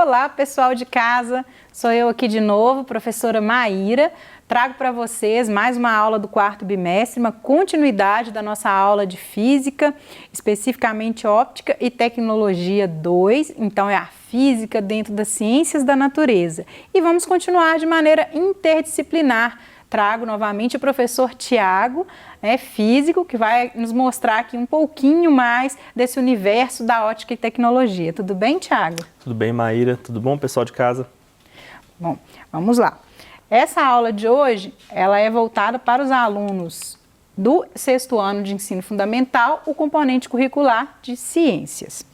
Olá, pessoal de casa, sou eu aqui de novo, professora Maíra. Trago para vocês mais uma aula do quarto bimestre, uma continuidade da nossa aula de Física, especificamente Óptica e Tecnologia 2, então é a Física dentro das Ciências da Natureza. E vamos continuar de maneira interdisciplinar. Trago novamente o professor Tiago, físico, que vai nos mostrar aqui um pouquinho mais desse universo da ótica e tecnologia. Tudo bem, Tiago? Tudo bem, Maíra? Tudo bom, pessoal de casa? Bom, vamos lá. Essa aula de hoje, ela é voltada para os alunos do 6º ano de ensino fundamental, o componente curricular de ciências.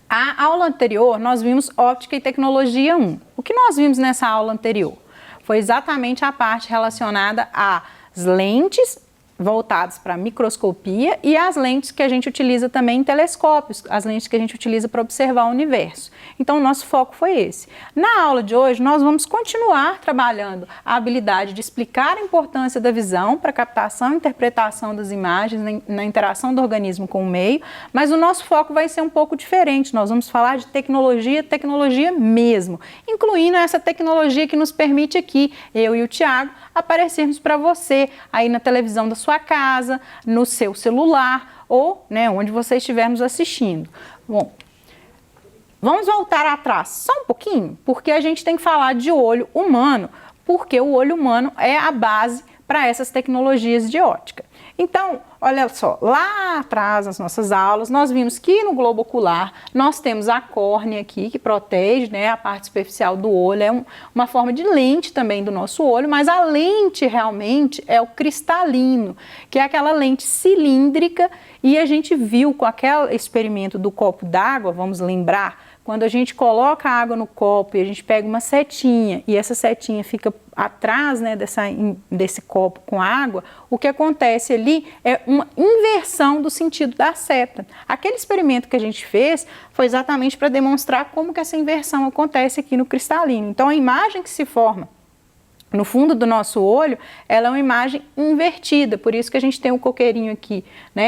A aula anterior, nós vimos óptica e tecnologia 1. O que nós vimos nessa aula anterior? Foi exatamente a parte relacionada às lentes voltadas para a microscopia e as lentes que a gente utiliza também em telescópios, as lentes que a gente utiliza para observar o universo. Então, o nosso foco foi esse. Na aula de hoje, nós vamos continuar trabalhando a habilidade de explicar a importância da visão para captação e interpretação das imagens na interação do organismo com o meio, mas o nosso foco vai ser um pouco diferente. Nós vamos falar de tecnologia mesmo, incluindo essa tecnologia que nos permite aqui, eu e o Tiago, aparecermos para você aí na televisão da sua casa, no seu celular ou onde você estiver nos assistindo. Bom, vamos voltar atrás só um pouquinho, porque a gente tem que falar de olho humano, porque o olho humano é a base para essas tecnologias de ótica. Então, olha só, lá atrás nas nossas aulas, nós vimos que no globo ocular nós temos a córnea aqui que protege a parte superficial do olho, é uma forma de lente também do nosso olho, mas a lente realmente é o cristalino, que é aquela lente cilíndrica, e a gente viu com aquele experimento do copo d'água, vamos lembrar, quando a gente coloca a água no copo e a gente pega uma setinha e essa setinha fica atrás desse copo com água, o que acontece ali é uma inversão do sentido da seta. Aquele experimento que a gente fez foi exatamente para demonstrar como que essa inversão acontece aqui no cristalino. Então, a imagem que se forma no fundo do nosso olho, ela é uma imagem invertida, por isso que a gente tem o coqueirinho aqui,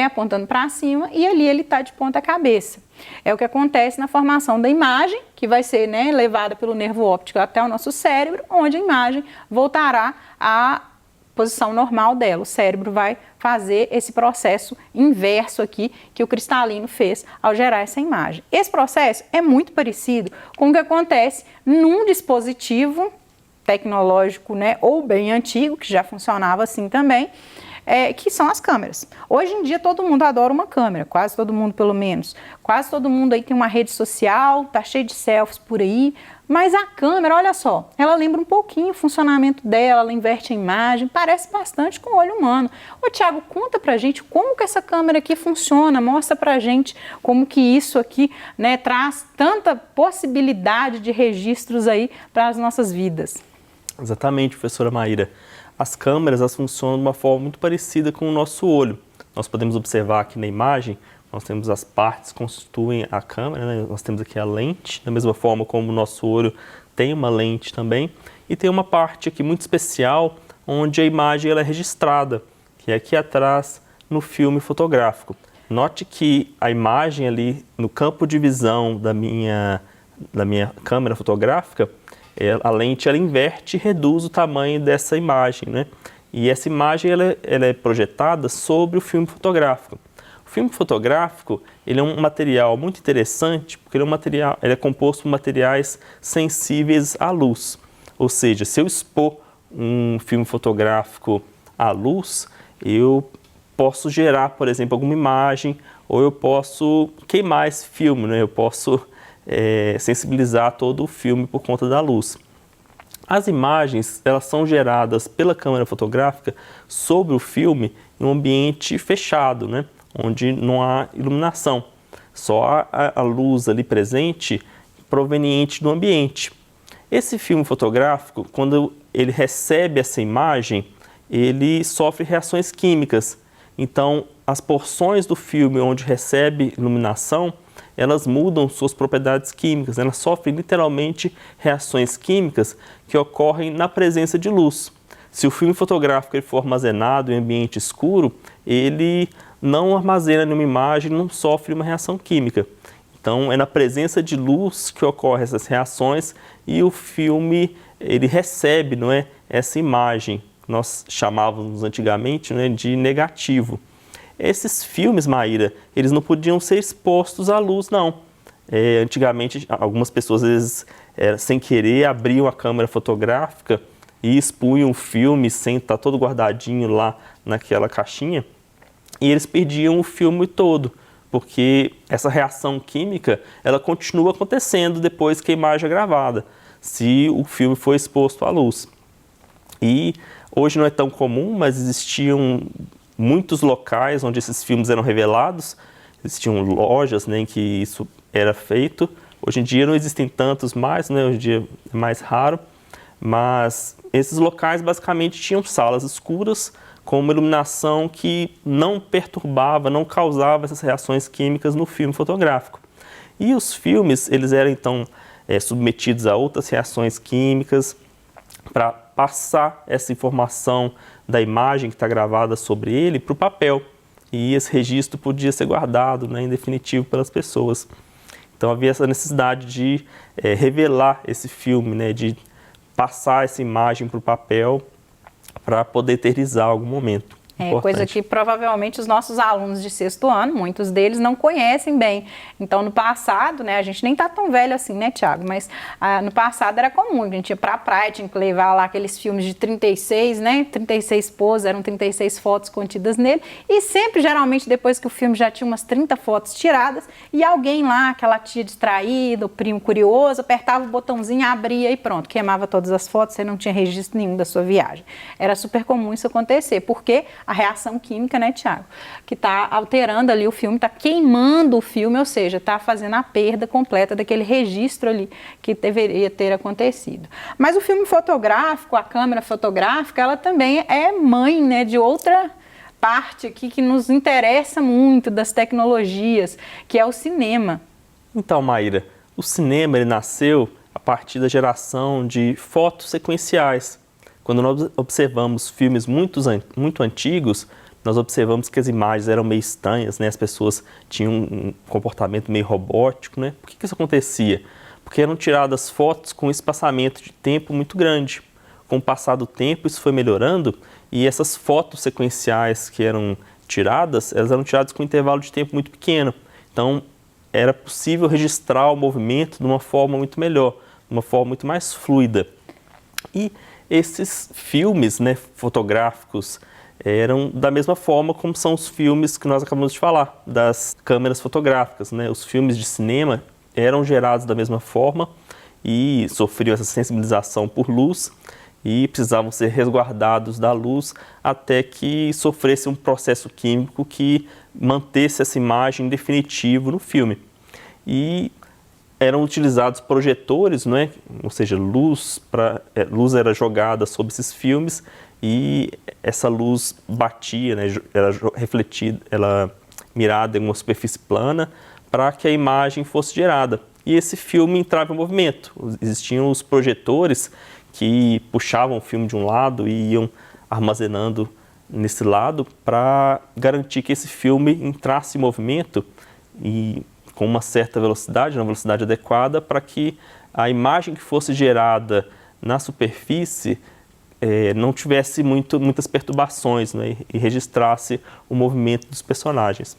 apontando para cima, e ali ele está de ponta cabeça. É o que acontece na formação da imagem, que vai ser levada pelo nervo óptico até o nosso cérebro, onde a imagem voltará à posição normal dela. O cérebro vai fazer esse processo inverso aqui que o cristalino fez ao gerar essa imagem. Esse processo é muito parecido com o que acontece num dispositivo tecnológico, ou bem antigo, que já funcionava assim também, que são as câmeras. Hoje em dia todo mundo adora uma câmera, quase todo mundo pelo menos. Quase todo mundo aí tem uma rede social, tá cheio de selfies por aí, mas a câmera, olha só, ela lembra um pouquinho o funcionamento dela, ela inverte a imagem, parece bastante com o olho humano. Ô Tiago, conta pra gente como que essa câmera aqui funciona, mostra pra gente como que isso aqui traz tanta possibilidade de registros aí para as nossas vidas. Exatamente, professora Maíra. As câmeras funcionam de uma forma muito parecida com o nosso olho. Nós podemos observar aqui na imagem, nós temos as partes que constituem a câmera, nós temos aqui a lente, da mesma forma como o nosso olho tem uma lente também, e tem uma parte aqui muito especial onde a imagem ela é registrada, que é aqui atrás no filme fotográfico. Note que a imagem ali no campo de visão da minha câmera fotográfica, a lente ela inverte e reduz o tamanho dessa imagem, E essa imagem ela é projetada sobre o filme fotográfico. O filme fotográfico ele é um material muito interessante porque ele é composto por materiais sensíveis à luz. Ou seja, se eu expor um filme fotográfico à luz, eu posso gerar, por exemplo, alguma imagem, ou eu posso queimar esse filme, Eu posso sensibilizar todo o filme por conta da luz. As imagens elas são geradas pela câmera fotográfica sobre o filme em um ambiente fechado, onde não há iluminação, só a luz ali presente proveniente do ambiente. Esse filme fotográfico, quando ele recebe essa imagem, ele sofre reações químicas. Então, as porções do filme onde recebe iluminação, elas mudam suas propriedades químicas, elas sofrem literalmente reações químicas que ocorrem na presença de luz. Se o filme fotográfico ele for armazenado em ambiente escuro, ele não armazena nenhuma imagem, não sofre uma reação química. Então, é na presença de luz que ocorrem essas reações e o filme ele recebe, não é, essa imagem que nós chamávamos antigamente, não é, de negativo. Esses filmes, Maíra, eles não podiam ser expostos à luz, não. Antigamente, algumas pessoas, às vezes, sem querer, abriam a câmera fotográfica e expunham o filme sem estar todo guardadinho lá naquela caixinha, e eles perdiam o filme todo, porque essa reação química, ela continua acontecendo depois que a imagem é gravada, se o filme for exposto à luz. E hoje não é tão comum, mas existiam muitos locais onde esses filmes eram revelados, existiam lojas, né, em que isso era feito. Hoje em dia não existem tantos mais, né, hoje em dia é mais raro, mas esses locais basicamente tinham salas escuras com uma iluminação que não perturbava, não causava essas reações químicas no filme fotográfico. E os filmes, eles eram então submetidos a outras reações químicas para passar essa informação da imagem que está gravada sobre ele para o papel. E esse registro podia ser guardado, né, em definitivo pelas pessoas. Então havia essa necessidade de revelar esse filme, né, de passar essa imagem para o papel para poder eternizar algum momento. Coisa que provavelmente os nossos alunos de sexto ano, muitos deles não conhecem bem. Então, no passado, né, a gente nem tá tão velho assim, né, Tiago? Mas no passado era comum, a gente ia pra praia, tinha que levar lá aqueles filmes de 36, né? 36 poses, eram 36 fotos contidas nele. E sempre, geralmente, depois que o filme já tinha umas 30 fotos tiradas, e alguém lá, aquela tia distraída, o primo curioso, apertava o botãozinho, abria e pronto, queimava todas as fotos, você não tinha registro nenhum da sua viagem. Era super comum isso acontecer, porque a reação química, né, Tiago, que está alterando ali o filme, está queimando o filme, ou seja, está fazendo a perda completa daquele registro ali que deveria ter acontecido. Mas o filme fotográfico, a câmera fotográfica, ela também é mãe, né, de outra parte aqui que nos interessa muito das tecnologias, que é o cinema. Então, Maíra, o cinema ele nasceu a partir da geração de fotos sequenciais. Quando nós observamos filmes muito antigos, nós observamos que as imagens eram meio estranhas, né? As pessoas tinham um comportamento meio robótico, né? Por que isso acontecia? Porque eram tiradas fotos com um espaçamento de tempo muito grande. Com o passar do tempo, isso foi melhorando e essas fotos sequenciais que eram tiradas, elas eram tiradas com um intervalo de tempo muito pequeno. Então, era possível registrar o movimento de uma forma muito melhor, de uma forma muito mais fluida. E esses filmes, né, fotográficos eram da mesma forma como são os filmes que nós acabamos de falar, das câmeras fotográficas, né? Os filmes de cinema eram gerados da mesma forma e sofriam essa sensibilização por luz e precisavam ser resguardados da luz até que sofresse um processo químico que mantesse essa imagem definitiva no filme. E eram utilizados projetores, não é? Ou seja, luz era jogada sobre esses filmes e essa luz batia, né? Era refletida, ela mirada em uma superfície plana para que a imagem fosse gerada. E esse filme entrava em movimento. Existiam os projetores que puxavam o filme de um lado e iam armazenando nesse lado para garantir que esse filme entrasse em movimento e com uma certa velocidade, uma velocidade adequada, para que a imagem que fosse gerada na superfície não tivesse muitas perturbações, né, e registrasse o movimento dos personagens.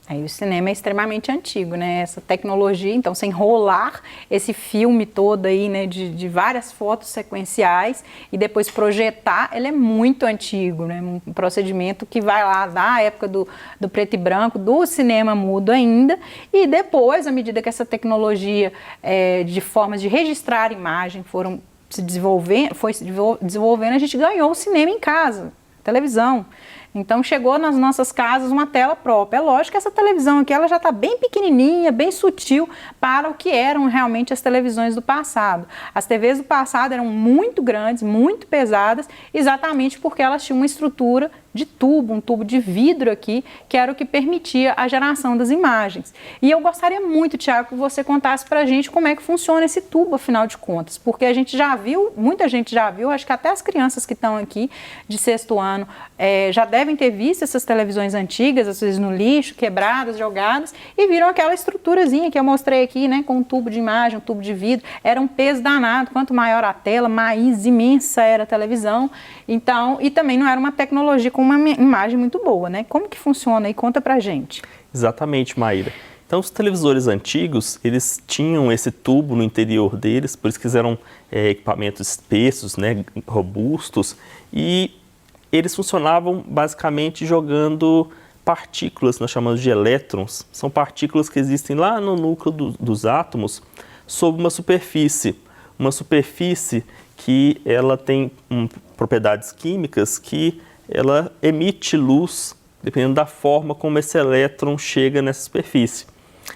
Aí o cinema é extremamente antigo, né? Essa tecnologia, então, sem enrolar esse filme todo aí, né, de várias fotos sequenciais e depois projetar, ele é muito antigo, né? Um procedimento que vai lá da época do preto e branco, do cinema mudo ainda, e depois, à medida que essa tecnologia de formas de registrar imagem foi se desenvolvendo, a gente ganhou o cinema em casa, televisão. Então, chegou nas nossas casas uma tela própria. É lógico que essa televisão aqui ela já está bem pequenininha, bem sutil para o que eram realmente as televisões do passado. As TVs do passado eram muito grandes, muito pesadas, exatamente porque elas tinham uma estrutura de tubo, um tubo de vidro aqui, que era o que permitia a geração das imagens. E eu gostaria muito, Tiago, que você contasse pra gente como é que funciona esse tubo, afinal de contas, porque a gente já viu, muita gente já viu, acho que até as crianças que estão aqui de sexto ano já devem devem ter visto essas televisões antigas, às vezes no lixo, quebradas, jogadas, e viram aquela estruturazinha que eu mostrei aqui, né, com um tubo de imagem, um tubo de vidro. Era um peso danado, quanto maior a tela, mais imensa era a televisão. Então, e também não era uma tecnologia com uma imagem muito boa, né? Como que funciona aí? Conta pra gente. Exatamente, Maíra. Então, os televisores antigos, eles tinham esse tubo no interior deles, por isso que eram equipamentos espessos, né, robustos, e eles funcionavam basicamente jogando partículas, nós chamamos de elétrons. São partículas que existem lá no núcleo dos átomos, sobre uma superfície que ela tem propriedades químicas que ela emite luz, dependendo da forma como esse elétron chega nessa superfície.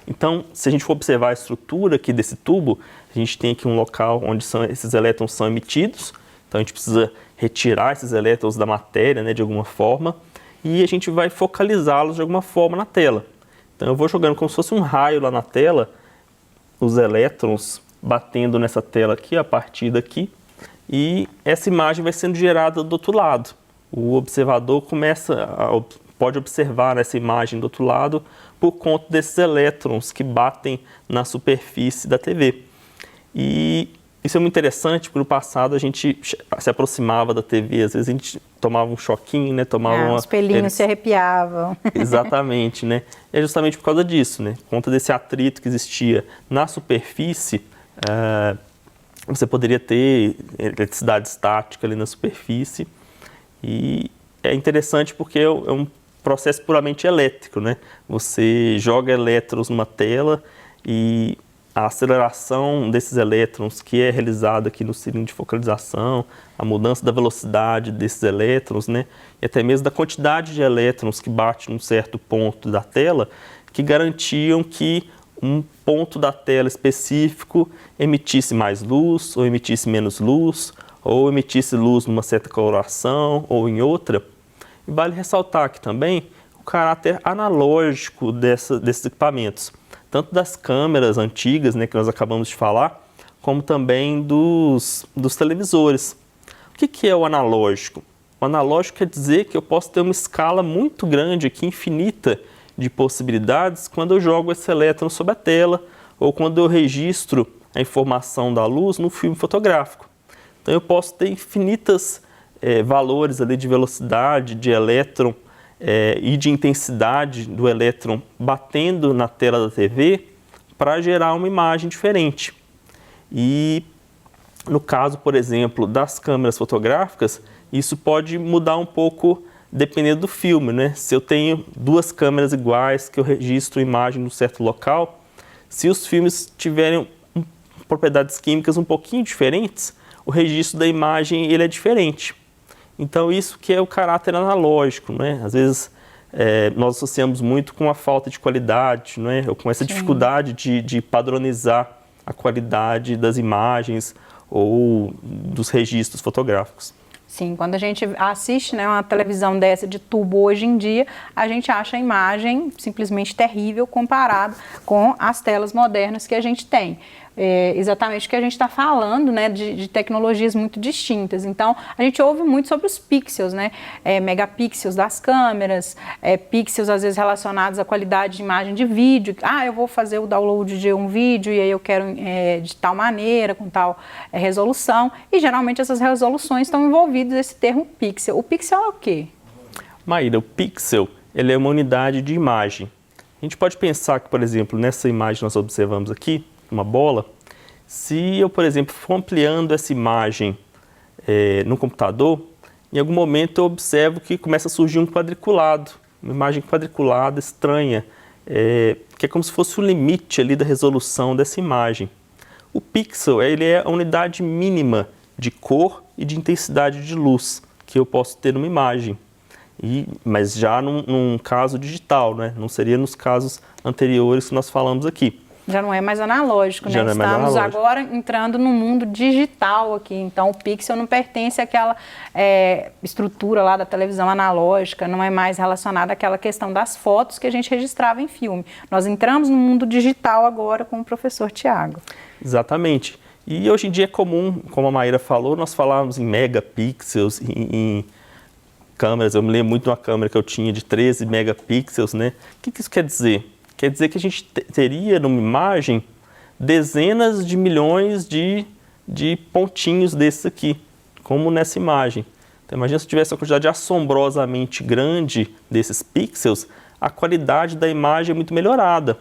Então, se a gente for observar a estrutura aqui desse tubo, a gente tem aqui um local onde esses elétrons são emitidos, então a gente precisa retirar esses elétrons da matéria, né, de alguma forma, e a gente vai focalizá-los de alguma forma na tela. Então eu vou jogando como se fosse um raio lá na tela, os elétrons batendo nessa tela aqui, a partir daqui, e essa imagem vai sendo gerada do outro lado. O observador pode observar essa imagem do outro lado por conta desses elétrons que batem na superfície da TV. E isso é muito interessante, porque no passado a gente se aproximava da TV, às vezes a gente tomava um choquinho, né? Os pelinhos se arrepiavam. Exatamente, né? E é justamente por causa disso, né? Por conta desse atrito que existia na superfície, você poderia ter eletricidade estática ali na superfície. E é interessante porque é um processo puramente elétrico, né? Você joga elétrons numa tela e a aceleração desses elétrons, que é realizada aqui no cilindro de focalização, a mudança da velocidade desses elétrons, né? E até mesmo da quantidade de elétrons que bate num certo ponto da tela, que garantiam que um ponto da tela específico emitisse mais luz, ou emitisse menos luz, ou emitisse luz numa certa coloração, ou em outra. E vale ressaltar aqui também o caráter analógico desses equipamentos, tanto das câmeras antigas, né, que nós acabamos de falar, como também dos televisores. O que é o analógico? O analógico quer dizer que eu posso ter uma escala muito grande aqui, infinita, de possibilidades quando eu jogo esse elétron sobre a tela ou quando eu registro a informação da luz no filme fotográfico. Então eu posso ter infinitas valores ali de velocidade, de elétron e de intensidade do elétron batendo na tela da TV para gerar uma imagem diferente. E no caso, por exemplo, das câmeras fotográficas, isso pode mudar um pouco dependendo do filme, né? Se eu tenho duas câmeras iguais que eu registro a imagem num certo local, se os filmes tiverem propriedades químicas um pouquinho diferentes, o registro da imagem ele é diferente. Então isso que é o caráter analógico, né? Às vezes nós associamos muito com a falta de qualidade, né? Ou com essa dificuldade de padronizar a qualidade das imagens ou dos registros fotográficos. Sim, quando a gente assiste, né, uma televisão dessa de tubo hoje em dia, a gente acha a imagem simplesmente terrível comparado com as telas modernas que a gente tem. Exatamente o que a gente está falando, né, de tecnologias muito distintas. Então, a gente ouve muito sobre os pixels, né, megapixels das câmeras, pixels às vezes relacionados à qualidade de imagem de vídeo. Eu vou fazer o download de um vídeo e aí eu quero de tal maneira, com tal resolução. E geralmente essas resoluções estão envolvidas nesse termo pixel. O pixel é o quê? Maíra, o pixel ele é uma unidade de imagem. A gente pode pensar que, por exemplo, nessa imagem que nós observamos aqui, uma bola, se eu, por exemplo, for ampliando essa imagem no computador, em algum momento eu observo que começa a surgir um quadriculado, uma imagem quadriculada estranha, que é como se fosse o limite ali da resolução dessa imagem. O pixel ele é a unidade mínima de cor e de intensidade de luz que eu posso ter numa imagem, mas já num caso digital, né? Não seria nos casos anteriores que nós falamos aqui. Já não é mais analógico, né? Estamos agora entrando no mundo digital aqui, então o pixel não pertence àquela estrutura lá da televisão analógica, não é mais relacionado àquela questão das fotos que a gente registrava em filme. Nós entramos no mundo digital agora com o professor Tiago. Exatamente. E hoje em dia é comum, como a Maíra falou, nós falarmos em megapixels, em câmeras, eu me lembro muito de uma câmera que eu tinha de 13 megapixels, né? O que isso quer dizer? Quer dizer que a gente teria numa imagem dezenas de milhões de pontinhos desses aqui, como nessa imagem. Então, imagina se tivesse uma quantidade assombrosamente grande desses pixels, a qualidade da imagem é muito melhorada.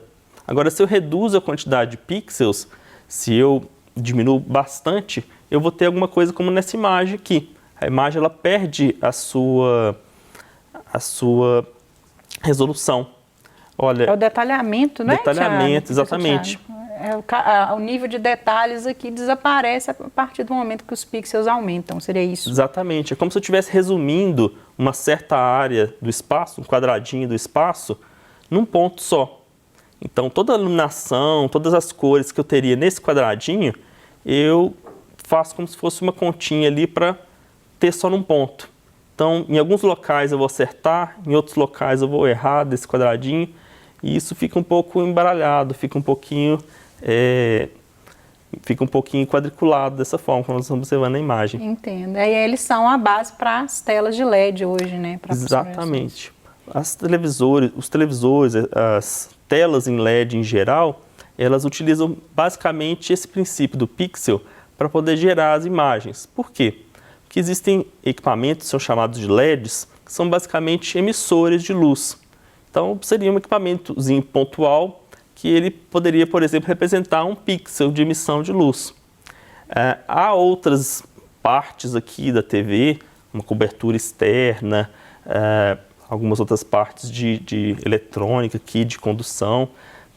Agora, se eu reduzo a quantidade de pixels, se eu diminuo bastante, eu vou ter alguma coisa como nessa imagem aqui. A imagem ela perde a sua resolução. Olha, É o detalhamento, né, detalhamento, Thiago? exatamente. O nível de detalhes aqui desaparece a partir do momento que os pixels aumentam, seria isso? Exatamente. É como se eu estivesse resumindo uma certa área do espaço, um quadradinho do espaço, num ponto só. Então, toda a iluminação, todas as cores que eu teria nesse quadradinho, eu faço como se fosse uma continha ali para ter só num ponto. Então, em alguns locais eu vou acertar, em outros locais eu vou errar desse quadradinho, e isso fica um pouco embaralhado, fica um pouquinho quadriculado dessa forma, como nós estamos observando na imagem. Entendo. E aí eles são a base para as telas de LED hoje, né? Exatamente. Os televisores, as telas em LED em geral, elas utilizam basicamente esse princípio do pixel para poder gerar as imagens. Por quê? Porque existem equipamentos que são chamados de LEDs, que são basicamente emissores de luz. Então, seria um equipamentozinho pontual que ele poderia, por exemplo, representar um pixel de emissão de luz. Há outras partes aqui da TV, uma cobertura externa, algumas outras partes de eletrônica aqui, de condução,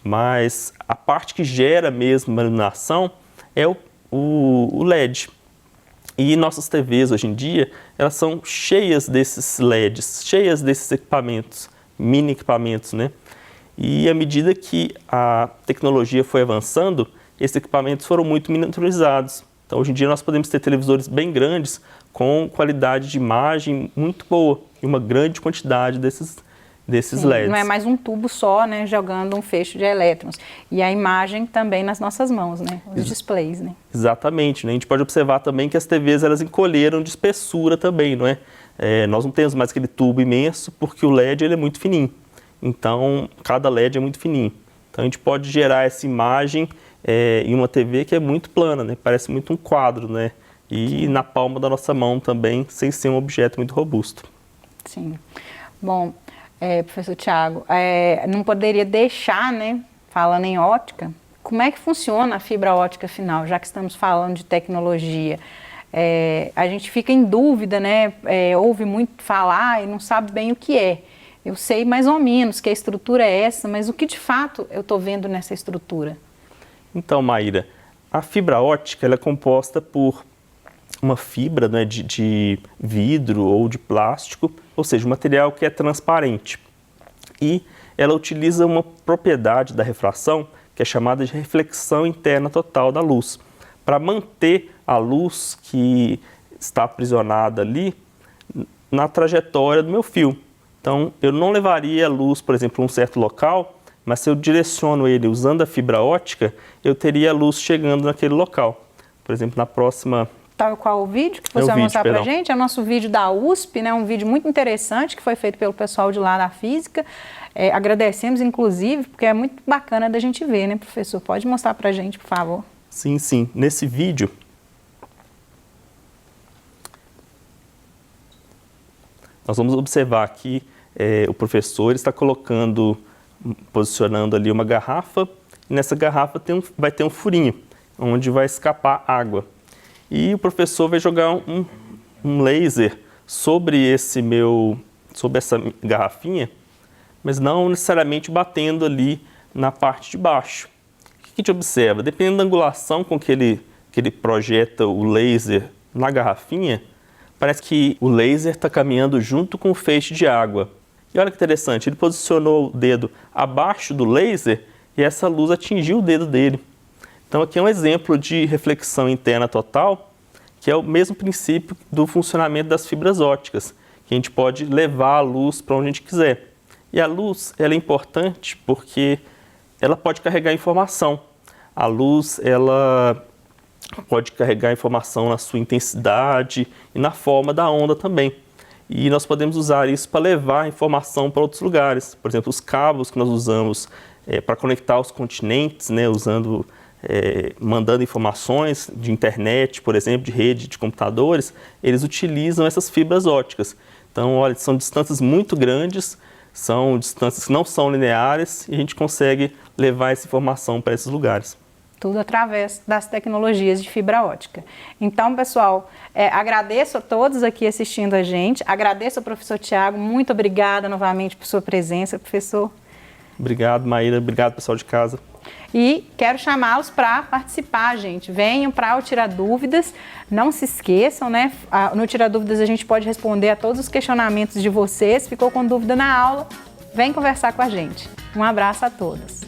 mas a parte que gera mesmo a iluminação é o LED. E nossas TVs hoje em dia, elas são cheias desses LEDs, cheias desses equipamentos, mini equipamentos, né? E à medida que a tecnologia foi avançando, esses equipamentos foram muito miniaturizados. Então, hoje em dia, nós podemos ter televisores bem grandes, com qualidade de imagem muito boa, e uma grande quantidade desses LEDs. Não é mais um tubo só, né, jogando um feixe de elétrons. E a imagem também nas nossas mãos, né, os displays, né. Exatamente, né? A gente pode observar também que as TVs elas encolheram de espessura também, não é? Nós não temos mais aquele tubo imenso, porque o LED ele é muito fininho. Então, cada LED é muito fininho. Então, a gente pode gerar essa imagem em uma TV que é muito plana, né? Parece muito um quadro, né? E na palma da nossa mão também, sem ser um objeto muito robusto. Sim. Bom, professor Thiago, não poderia deixar, né, falando em ótica, como é que funciona a fibra ótica final, já que estamos falando de tecnologia? A gente fica em dúvida, né, ouve muito falar e não sabe bem o que é. Eu sei mais ou menos que a estrutura é essa, mas o que de fato eu estou vendo nessa estrutura? Então, Maíra, a fibra ótica ela é composta por uma fibra, né, de vidro ou de plástico, ou seja, um material que é transparente. E ela utiliza uma propriedade da refração que é chamada de reflexão interna total da luz, para manter a luz que está aprisionada ali na trajetória do meu fio. Então, eu não levaria a luz, por exemplo, a um certo local, mas se eu direciono ele usando a fibra ótica, eu teria a luz chegando naquele local. Por exemplo, na próxima... Tal qual o vídeo que você vai mostrar para a gente, é o nosso vídeo da USP, né, um vídeo muito interessante que foi feito pelo pessoal de lá da física. Agradecemos, inclusive, porque é muito bacana da gente ver, né, professor? Pode mostrar para a gente, por favor. Sim, sim. Nesse vídeo, nós vamos observar que o professor está posicionando ali uma garrafa, e nessa garrafa vai ter um furinho, onde vai escapar água. E o professor vai jogar um laser sobre essa garrafinha, mas não necessariamente batendo ali na parte de baixo. O que a gente observa? Dependendo da angulação com que ele projeta o laser na garrafinha, parece que o laser está caminhando junto com o feixe de água. E olha que interessante, ele posicionou o dedo abaixo do laser e essa luz atingiu o dedo dele. Então aqui é um exemplo de reflexão interna total, que é o mesmo princípio do funcionamento das fibras ópticas, que a gente pode levar a luz para onde a gente quiser. E a luz ela é importante porque ela pode carregar informação. A luz ela pode carregar informação na sua intensidade e na forma da onda também. e nós podemos usar isso para levar a informação para outros lugares. Por exemplo, os cabos que nós usamos para conectar os continentes, né, mandando informações de internet, por exemplo, de rede de computadores, eles utilizam essas fibras óticas. Então, olha, são distâncias muito grandes, são distâncias que não são lineares e a gente consegue levar essa informação para esses lugares. Tudo através das tecnologias de fibra ótica. Então, pessoal, agradeço a todos aqui assistindo a gente, agradeço ao professor Tiago, muito obrigada novamente por sua presença, professor. Obrigado, Maíra, obrigado, pessoal de casa. E quero chamá-los para participar, gente. Venham para o Tira Dúvidas. Não se esqueçam, né? No Tira Dúvidas a gente pode responder a todos os questionamentos de vocês. Ficou com dúvida na aula? Vem conversar com a gente. Um abraço a todos.